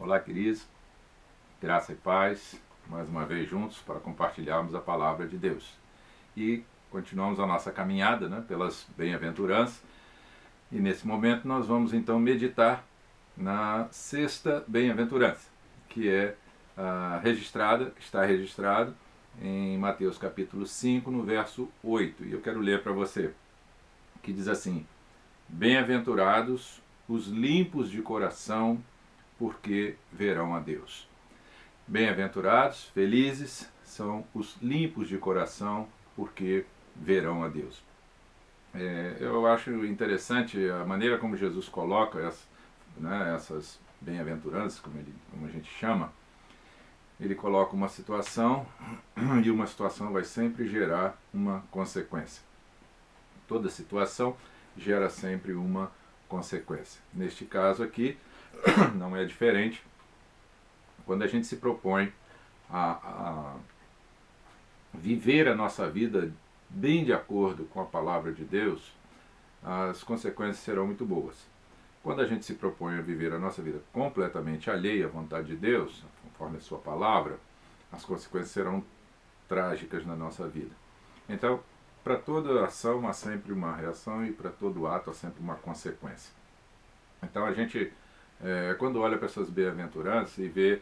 Olá, queridos, graça e paz, mais uma vez juntos para compartilharmos a palavra de Deus. E continuamos a nossa caminhada, pelas bem-aventuranças, e nesse momento nós vamos então meditar na sexta bem-aventurança, que é que está registrado em Mateus capítulo 5, no verso 8. E eu quero ler para você, que diz assim: Bem-aventurados os limpos de coração, porque verão a Deus. Bem-aventurados, felizes são os limpos de coração, porque verão a Deus. Eu acho interessante a maneira como Jesus coloca essas bem-aventuranças, como a gente chama. Ele coloca uma situação e uma situação vai sempre gerar uma consequência. Toda situação gera sempre uma consequência. Neste caso aqui, não é diferente. Quando a gente se propõe a viver a nossa vida bem de acordo com a palavra de Deus, as consequências serão muito boas. Quando a gente se propõe a viver a nossa vida completamente alheia à vontade de Deus, conforme a sua palavra, as consequências serão trágicas na nossa vida. Então, para toda ação há sempre uma reação e para todo ato há sempre uma consequência. Então a gente, quando olha para essas bem-aventuranças e vê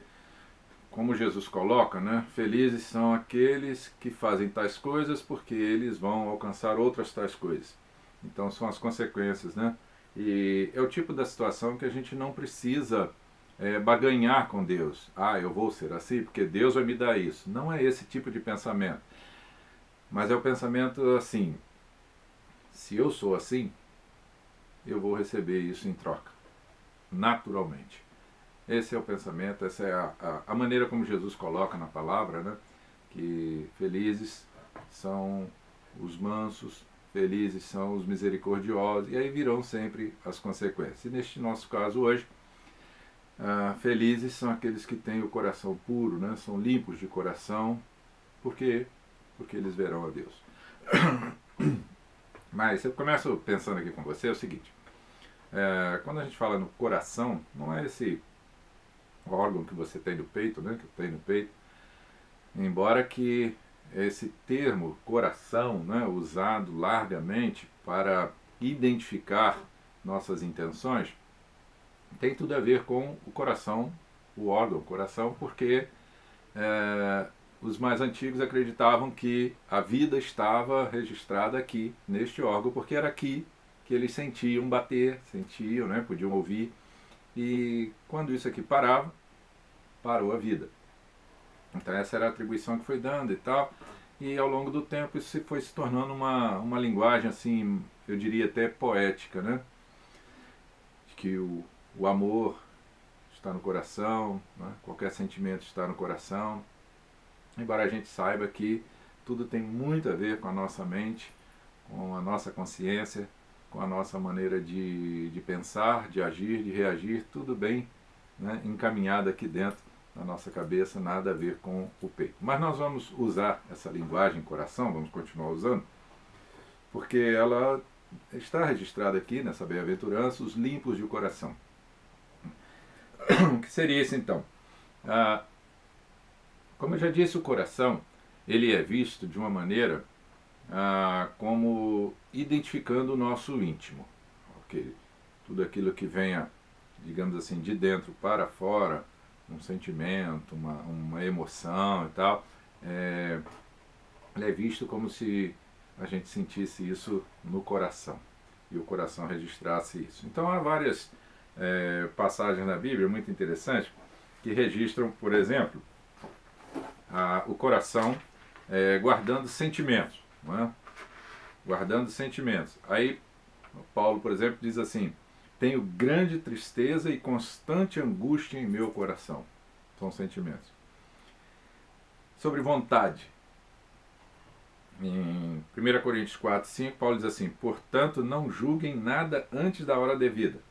como Jesus coloca, felizes são aqueles que fazem tais coisas, porque eles vão alcançar outras tais coisas. Então são as consequências, E é o tipo da situação que a gente não precisa baganhar com Deus. Eu vou ser assim porque Deus vai me dar isso. Não é esse tipo de pensamento. Mas é o pensamento assim: se eu sou assim, eu vou receber isso em troca, naturalmente. Esse é o pensamento, essa é a maneira como Jesus coloca na palavra, que felizes são os mansos, felizes são os misericordiosos, e aí virão sempre as consequências. E neste nosso caso hoje, felizes são aqueles que têm o coração puro, são limpos de coração, porque eles verão a Deus. Mas eu começo pensando aqui com você é o seguinte: quando a gente fala no coração, não é esse órgão que você tem no peito, que eu tenho no peito, embora que esse termo coração, usado largamente para identificar nossas intenções, tem tudo a ver com o coração, o órgão, o coração, porque os mais antigos acreditavam que a vida estava registrada aqui, neste órgão, porque era aqui que eles sentiam bater, podiam ouvir, e quando isso aqui parava, parou a vida. Então essa era a atribuição que foi dando e tal, e ao longo do tempo isso foi se tornando uma linguagem assim, eu diria até poética, de que o amor está no coração, qualquer sentimento está no coração, embora a gente saiba que tudo tem muito a ver com a nossa mente, com a nossa consciência, com a nossa maneira de pensar, de agir, de reagir, tudo bem encaminhado aqui dentro na nossa cabeça, nada a ver com o peito. Mas nós vamos usar essa linguagem coração, vamos continuar usando, porque ela está registrada aqui nessa bem-aventurança, os limpos de coração. O que seria isso então? Como eu já disse, o coração ele é visto de uma maneira como identificando o nosso íntimo. Okay? Tudo aquilo que venha, digamos assim, de dentro para fora, um sentimento, uma emoção e tal, ele é visto como se a gente sentisse isso no coração e o coração registrasse isso. Então há várias passagens na Bíblia muito interessantes que registram, por exemplo, o coração guardando sentimentos, guardando sentimentos. Aí Paulo, por exemplo, diz assim: tenho grande tristeza e constante angústia em meu coração. São sentimentos. Sobre vontade. Em 1 Coríntios 4, 5, Paulo diz assim: portanto, não julguem nada antes da hora devida.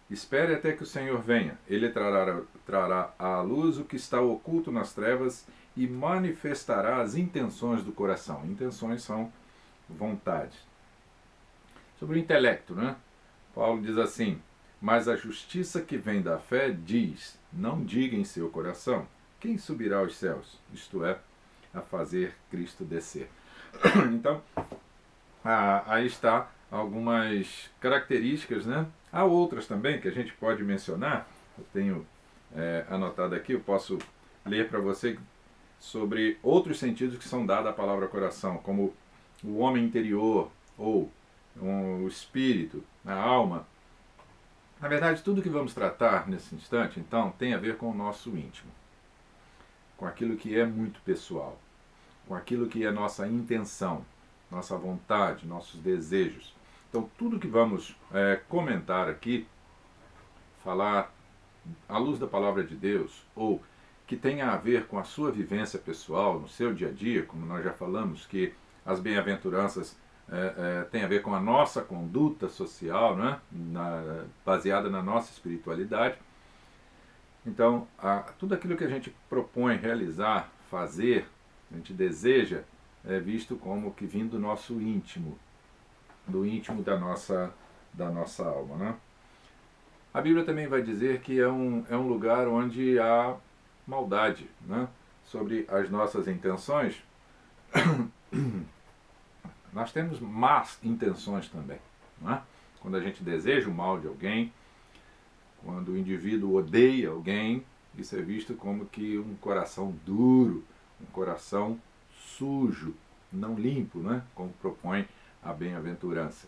Espere até que o Senhor venha. Ele trará à luz o que está oculto nas trevas e manifestará as intenções do coração. Intenções são vontades. Sobre o intelecto, Paulo diz assim: Mas a justiça que vem da fé diz: não diga em seu coração, quem subirá aos céus? Isto é, a fazer Cristo descer. Então, aí está algumas características, né? Há outras também que a gente pode mencionar. Eu tenho anotado aqui, eu posso ler para você sobre outros sentidos que são dados à palavra coração, como o homem interior, ou o espírito, a alma. Na verdade, tudo que vamos tratar nesse instante, então, tem a ver com o nosso íntimo, com aquilo que é muito pessoal, com aquilo que é nossa intenção, nossa vontade, nossos desejos. Então, tudo que vamos comentar aqui, falar à luz da palavra de Deus, ou que tenha a ver com a sua vivência pessoal, no seu dia a dia, como nós já falamos, que as bem-aventuranças têm a ver com a nossa conduta social, né? Baseada na nossa espiritualidade. Então, tudo aquilo que a gente propõe realizar, fazer, a gente deseja, é visto como que vindo do nosso íntimo, do íntimo da nossa alma. Né? A Bíblia também vai dizer que é um lugar onde há maldade, né? Sobre as nossas intenções. Nós temos más intenções também. Né? Quando a gente deseja o mal de alguém, quando o indivíduo odeia alguém, isso é visto como que um coração duro, um coração sujo, não limpo, né? Como propõe a bem-aventurança.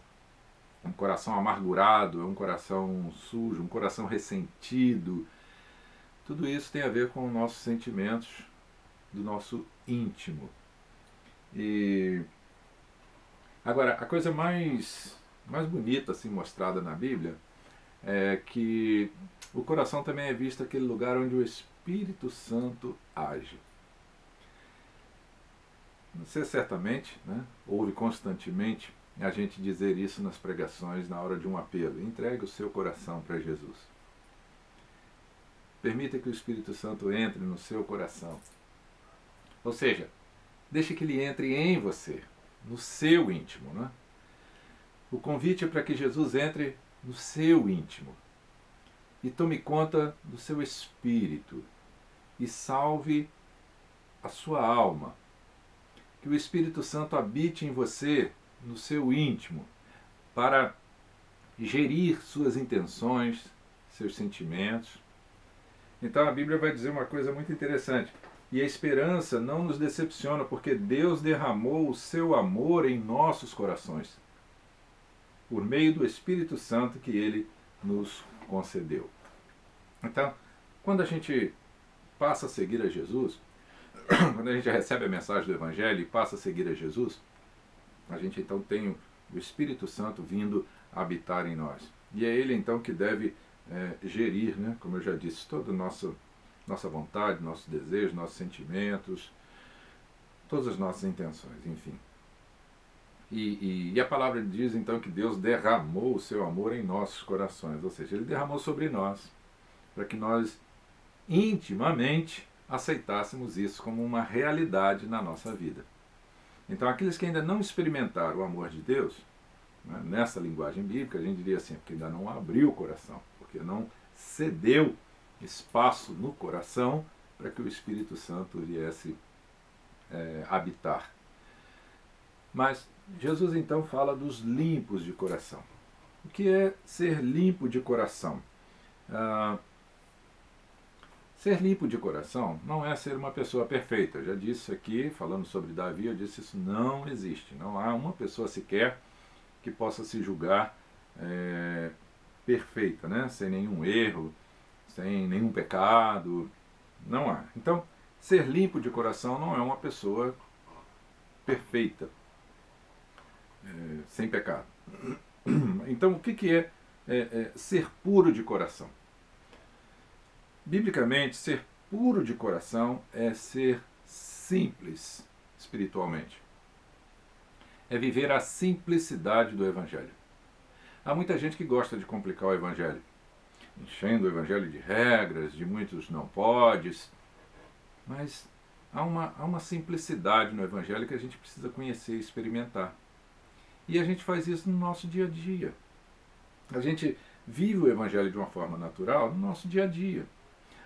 Um coração amargurado, é um coração sujo, um coração ressentido. Tudo isso tem a ver com os nossos sentimentos do nosso íntimo. E agora, a coisa mais bonita assim mostrada na Bíblia é que o coração também é visto aquele lugar onde o Espírito Santo age. Você certamente, né, ouve constantemente a gente dizer isso nas pregações na hora de um apelo. Entregue o seu coração para Jesus. Permita que o Espírito Santo entre no seu coração. Ou seja, deixe que ele entre em você, no seu íntimo. Né? O convite é para que Jesus entre no seu íntimo e tome conta do seu espírito e salve a sua alma. Que o Espírito Santo habite em você, no seu íntimo, para gerir suas intenções, seus sentimentos. Então a Bíblia vai dizer uma coisa muito interessante. E a esperança não nos decepciona, porque Deus derramou o seu amor em nossos corações, por meio do Espírito Santo que Ele nos concedeu. Então, quando a gente passa a seguir a Jesus, quando a gente recebe a mensagem do Evangelho e passa a seguir a Jesus, a gente então tem o Espírito Santo vindo habitar em nós. E é Ele então que deve gerir, né, como eu já disse, toda a nossa vontade, nossos desejos, nossos sentimentos, todas as nossas intenções, enfim. E a palavra diz então que Deus derramou o seu amor em nossos corações, ou seja, Ele derramou sobre nós, para que nós intimamente aceitássemos isso como uma realidade na nossa vida. Então, aqueles que ainda não experimentaram o amor de Deus, né, nessa linguagem bíblica, a gente diria assim, porque ainda não abriu o coração, porque não cedeu espaço no coração para que o Espírito Santo viesse habitar. Mas Jesus então fala dos limpos de coração. O que é ser limpo de coração? Ser limpo de coração não é ser uma pessoa perfeita. Eu já disse aqui, falando sobre Davi, eu disse isso não existe. Não há uma pessoa sequer que possa se julgar perfeita, né? Sem nenhum erro, sem nenhum pecado. Não há. Então, ser limpo de coração não é uma pessoa perfeita, sem pecado. Então, o que é ser puro de coração? Biblicamente, ser puro de coração é ser simples espiritualmente. É viver a simplicidade do Evangelho. Há muita gente que gosta de complicar o Evangelho, enchendo o Evangelho de regras, de muitos não podes, mas há uma simplicidade no Evangelho que a gente precisa conhecer e experimentar. E a gente faz isso no nosso dia a dia. A gente vive o Evangelho de uma forma natural no nosso dia a dia.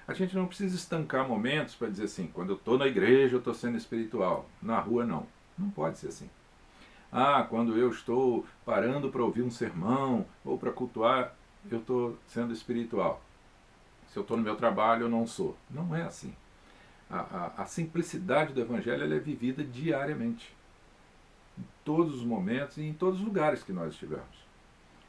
A gente não precisa estancar momentos para dizer assim, quando eu estou na igreja eu estou sendo espiritual, na rua não. Não pode ser assim. Ah, quando eu estou parando para ouvir um sermão ou para cultuar, eu estou sendo espiritual. Se eu estou no meu trabalho, eu não sou. Não é assim. A simplicidade do Evangelho ela é vivida diariamente, em todos os momentos e em todos os lugares que nós estivermos.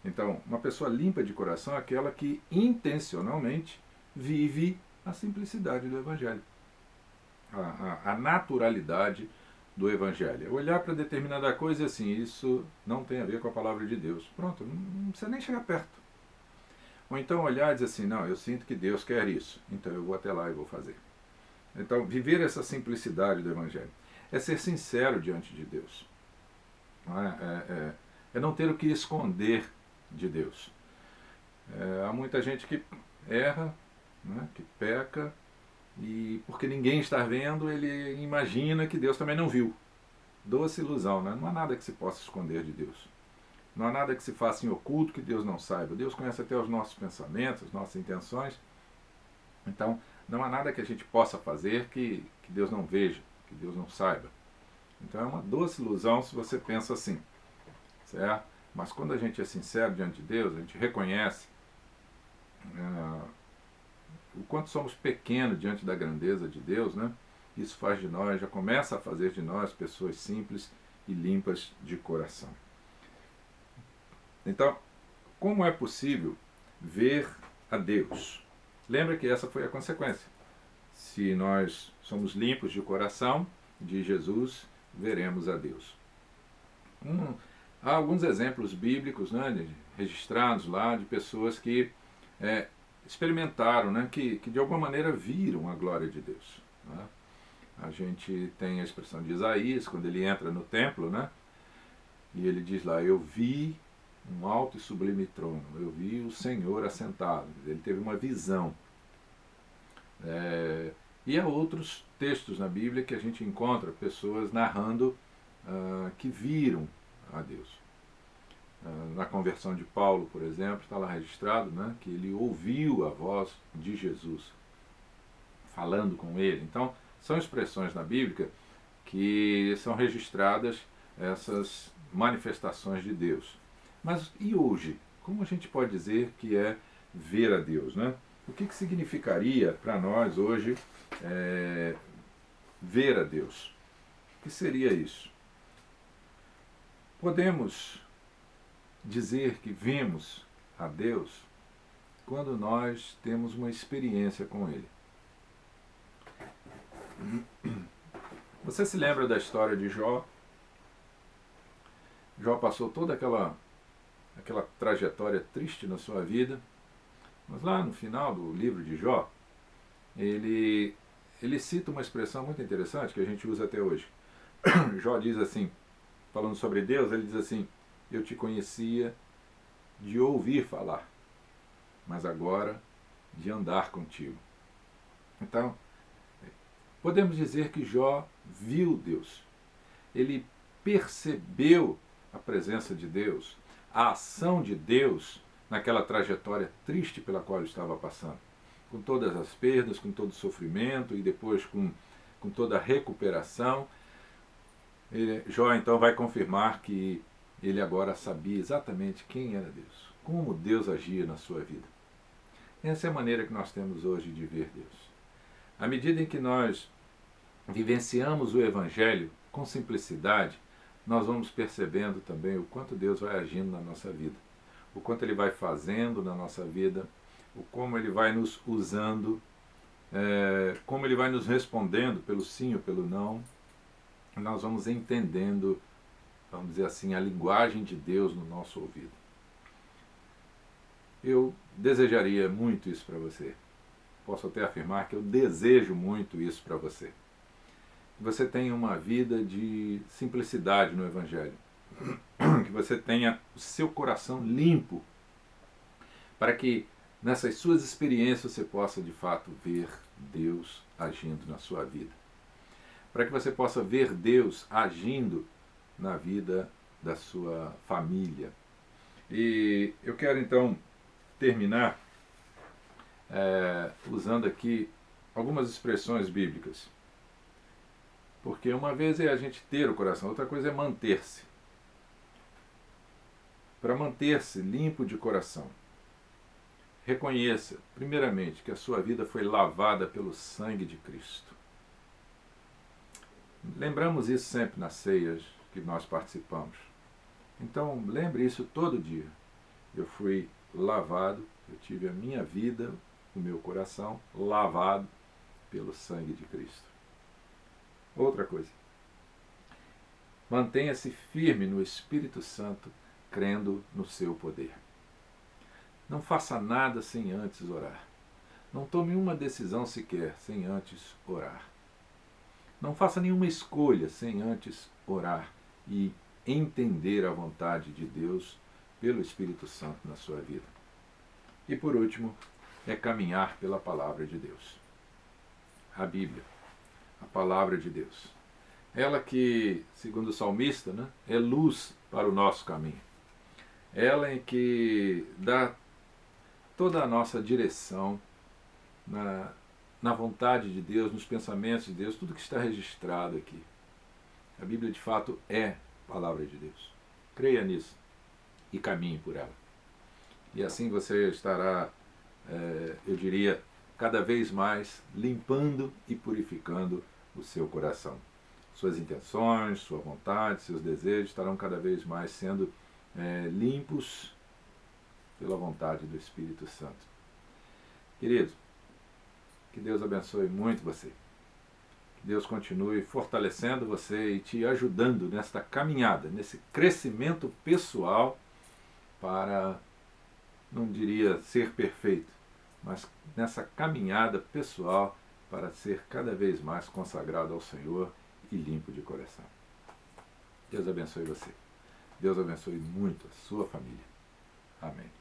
Então, uma pessoa limpa de coração é aquela que intencionalmente vive a simplicidade do Evangelho, a naturalidade do Evangelho. É olhar para determinada coisa e assim, isso não tem a ver com a palavra de Deus. Pronto, não precisa nem chegar perto. Ou então olhar e dizer assim, não, eu sinto que Deus quer isso, então eu vou até lá e vou fazer. Então, viver essa simplicidade do Evangelho é ser sincero diante de Deus. Não é não ter o que esconder de Deus. Há muita gente que erra, né, que peca, e porque ninguém está vendo, ele imagina que Deus também não viu. Doce ilusão, né? Não há nada que se possa esconder de Deus. Não há nada que se faça em oculto que Deus não saiba. Deus conhece até os nossos pensamentos, as nossas intenções. Então, não há nada que a gente possa fazer que Deus não veja, que Deus não saiba. Então é uma doce ilusão se você pensa assim, certo? Mas quando a gente é sincero diante de Deus, a gente reconhece o quanto somos pequenos diante da grandeza de Deus, né? Isso faz de nós, já começa a fazer de nós pessoas simples e limpas de coração. Então, como é possível ver a Deus? Lembra que essa foi a consequência. Se nós somos limpos de coração, de Jesus, veremos a Deus. Há alguns exemplos bíblicos, né, registrados lá de pessoas que experimentaram, né, que de alguma maneira viram a glória de Deus. Né? A gente tem a expressão de Isaías, quando ele entra no templo, né, e ele diz lá, eu vi um alto e sublime trono, eu vi o Senhor assentado. Ele teve uma visão. E há outros textos na Bíblia que a gente encontra pessoas narrando que viram a Deus. Na conversão de Paulo, por exemplo, está lá registrado, né, que ele ouviu a voz de Jesus falando com ele. Então, são expressões na Bíblia que são registradas essas manifestações de Deus. Mas e hoje? Como a gente pode dizer que é ver a Deus, né? O que significaria para nós hoje ver a Deus? O que seria isso? Podemos dizer que vemos a Deus quando nós temos uma experiência com Ele. Você se lembra da história de Jó? Jó passou toda aquela trajetória triste na sua vida, mas lá no final do livro de Jó, ele cita uma expressão muito interessante que a gente usa até hoje. Jó diz assim, falando sobre Deus, ele diz assim, eu te conhecia de ouvir falar, mas agora de andar contigo. Então, podemos dizer que Jó viu Deus. Ele percebeu a presença de Deus, a ação de Deus naquela trajetória triste pela qual ele estava passando. Com todas as perdas, com todo o sofrimento e depois com toda a recuperação. Jó então vai confirmar que ele agora sabia exatamente quem era Deus, como Deus agia na sua vida. Essa é a maneira que nós temos hoje de ver Deus. À medida em que nós vivenciamos o Evangelho com simplicidade, nós vamos percebendo também o quanto Deus vai agindo na nossa vida, o quanto Ele vai fazendo na nossa vida, o como Ele vai nos usando, como Ele vai nos respondendo pelo sim ou pelo não. Nós vamos entendendo, vamos dizer assim, a linguagem de Deus no nosso ouvido. Eu desejaria muito isso para você. Posso até afirmar que eu desejo muito isso para você. Que você tenha uma vida de simplicidade no Evangelho. Que você tenha o seu coração limpo, para que nessas suas experiências você possa de fato ver Deus agindo na sua vida. Para que você possa ver Deus agindo na vida da sua família. E eu quero então terminar usando aqui algumas expressões bíblicas. Porque uma vez é a gente ter o coração, outra coisa é manter-se. Para manter-se limpo de coração, reconheça, primeiramente, que a sua vida foi lavada pelo sangue de Cristo. Lembramos isso sempre nas ceias que nós participamos. Então, lembre isso todo dia. Eu fui lavado, eu tive a minha vida, o meu coração lavado pelo sangue de Cristo. Outra coisa, mantenha-se firme no Espírito Santo, crendo no seu poder. Não faça nada sem antes orar. Não tome uma decisão sequer sem antes orar. Não faça nenhuma escolha sem antes orar e entender a vontade de Deus pelo Espírito Santo na sua vida. E por último, é caminhar pela palavra de Deus. A Bíblia, a palavra de Deus. Ela que, segundo o salmista, né, é luz para o nosso caminho. Ela é que dá toda a nossa direção na vontade de Deus, nos pensamentos de Deus, tudo que está registrado aqui. A Bíblia de fato é a palavra de Deus. Creia nisso e caminhe por ela. E assim você estará, eu diria, cada vez mais limpando e purificando o seu coração. Suas intenções, sua vontade, seus desejos estarão cada vez mais sendo limpos pela vontade do Espírito Santo. Querido, que Deus abençoe muito você. Que Deus continue fortalecendo você e te ajudando nesta caminhada, nesse crescimento pessoal para, não diria ser perfeito, mas nessa caminhada pessoal para ser cada vez mais consagrado ao Senhor e limpo de coração. Deus abençoe você. Deus abençoe muito a sua família. Amém.